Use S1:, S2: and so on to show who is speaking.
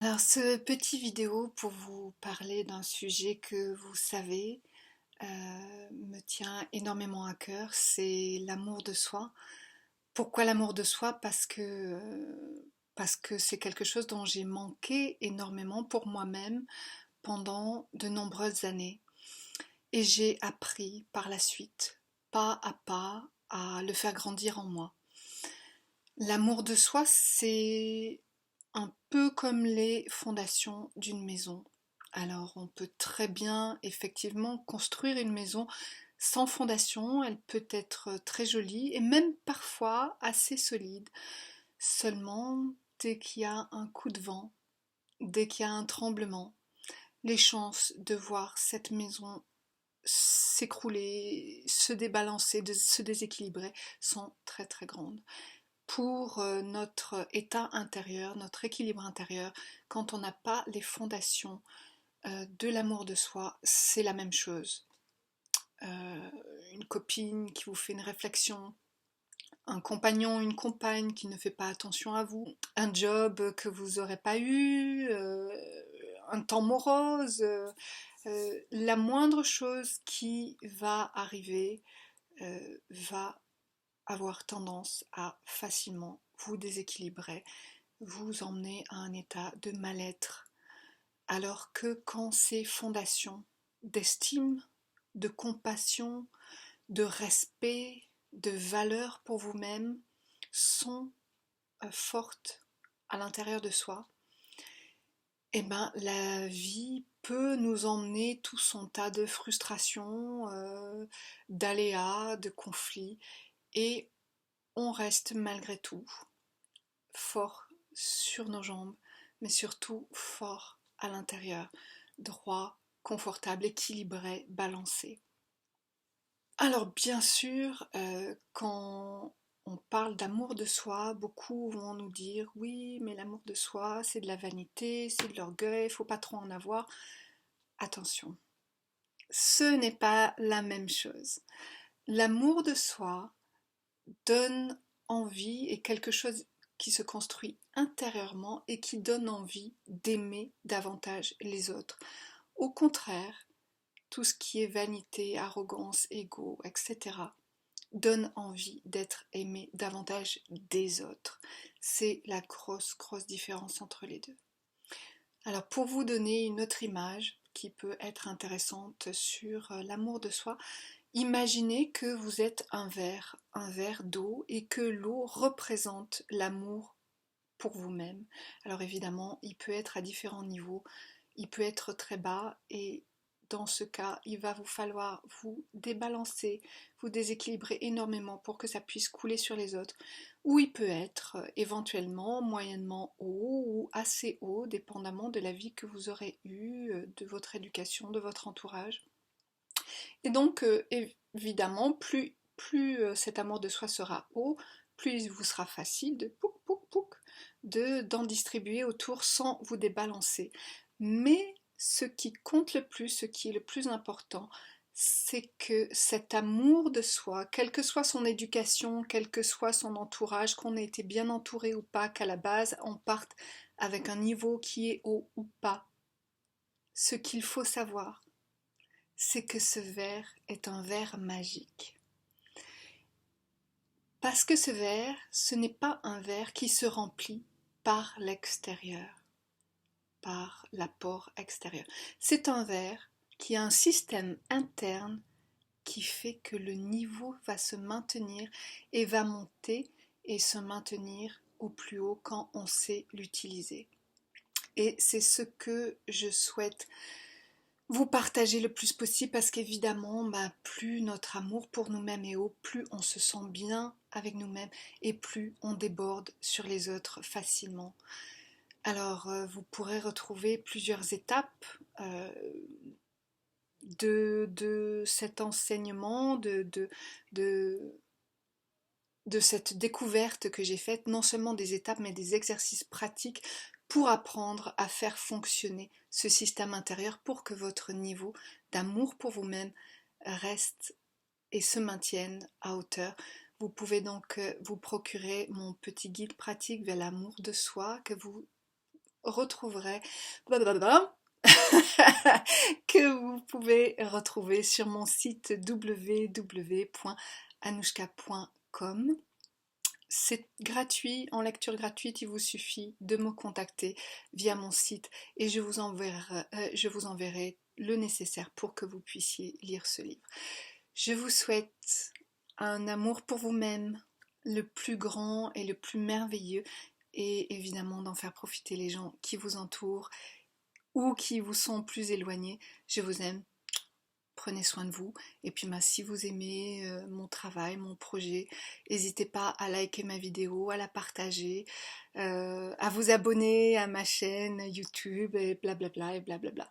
S1: Alors, ce petit vidéo pour vous parler d'un sujet que vous savez me tient énormément à cœur, c'est l'amour de soi. Pourquoi l'amour de soi? Parce que c'est quelque chose dont j'ai manqué énormément pour moi-même pendant de nombreuses années. Et j'ai appris par la suite, pas à pas, à le faire grandir en moi. L'amour de soi, c'est un peu comme les fondations d'une maison. Alors, on peut très bien effectivement construire une maison sans fondation, elle peut être très jolie et même parfois assez solide. Seulement, dès qu'il y a un coup de vent, dès qu'il y a un tremblement, les chances de voir cette maison s'écrouler, se débalancer, se déséquilibrer sont très très grandes. Pour notre état intérieur, notre équilibre intérieur, quand on n'a pas les fondations de l'amour de soi, c'est la même chose. Une copine qui vous fait une réflexion, un compagnon, une compagne qui ne fait pas attention à vous, un job que vous n'aurez pas eu, un temps morose, la moindre chose qui va arriver va avoir tendance à facilement vous déséquilibrer, vous emmener à un état de mal-être. Alors que quand ces fondations d'estime, de compassion, de respect, de valeur pour vous-même sont fortes à l'intérieur de soi, eh ben la vie peut nous emmener tout son tas de frustrations, d'aléas, de conflits, et on reste malgré tout fort sur nos jambes, mais surtout fort à l'intérieur, droit, confortable, équilibré, balancé. Alors bien sûr, quand on parle d'amour de soi, beaucoup vont nous dire oui, mais l'amour de soi, c'est de la vanité, c'est de l'orgueil, il faut pas trop en avoir. Attention, ce n'est pas la même chose. L'amour de soi donne envie et quelque chose qui se construit intérieurement et qui donne envie d'aimer davantage les autres. Au contraire, tout ce qui est vanité, arrogance, ego, etc., donne envie d'être aimé davantage des autres. C'est la grosse, grosse différence entre les deux. Alors pour vous donner une autre image qui peut être intéressante sur l'amour de soi, imaginez que vous êtes un verre d'eau et que l'eau représente l'amour pour vous-même. Alors évidemment, il peut être à différents niveaux, il peut être très bas et dans ce cas, il va vous falloir vous débalancer, vous déséquilibrer énormément pour que ça puisse couler sur les autres. Ou il peut être éventuellement moyennement haut ou assez haut, dépendamment de la vie que vous aurez eue, de votre éducation, de votre entourage. Et donc, évidemment, plus cet amour de soi sera haut, plus il vous sera facile de pouc, pouc, pouc, d'en distribuer autour sans vous débalancer. Mais ce qui compte le plus, ce qui est le plus important, c'est que cet amour de soi, quelle que soit son éducation, quel que soit son entourage, qu'on ait été bien entouré ou pas, qu'à la base on parte avec un niveau qui est haut ou pas, ce qu'il faut savoir, c'est que ce verre est un verre magique. Parce que ce verre, ce n'est pas un verre qui se remplit par l'extérieur, par l'apport extérieur. C'est un verre qui a un système interne qui fait que le niveau va se maintenir et va monter et se maintenir au plus haut quand on sait l'utiliser. Et c'est ce que je souhaite vous partager le plus possible parce qu'évidemment, plus notre amour pour nous-mêmes est haut, plus on se sent bien avec nous-mêmes et plus on déborde sur les autres facilement. Alors, vous pourrez retrouver plusieurs étapes de cet enseignement, de, de cette découverte que j'ai faite, non seulement des étapes, mais des exercices pratiques pour apprendre à faire fonctionner ce système intérieur pour que votre niveau d'amour pour vous-même reste et se maintienne à hauteur. Vous pouvez donc vous procurer mon petit guide pratique vers l'amour de soi que vous retrouverez, que vous pouvez retrouver sur mon site www.anouchka.com. C'est gratuit, en lecture gratuite, il vous suffit de me contacter via mon site et je vous enverrai le nécessaire pour que vous puissiez lire ce livre. Je vous souhaite un amour pour vous-même, le plus grand et le plus merveilleux, et évidemment d'en faire profiter les gens qui vous entourent ou qui vous sont plus éloignés. Je vous aime. Prenez soin de vous. Et puis si vous aimez mon travail, mon projet, n'hésitez pas à liker ma vidéo, à la partager, à vous abonner à ma chaîne YouTube et blablabla et blablabla.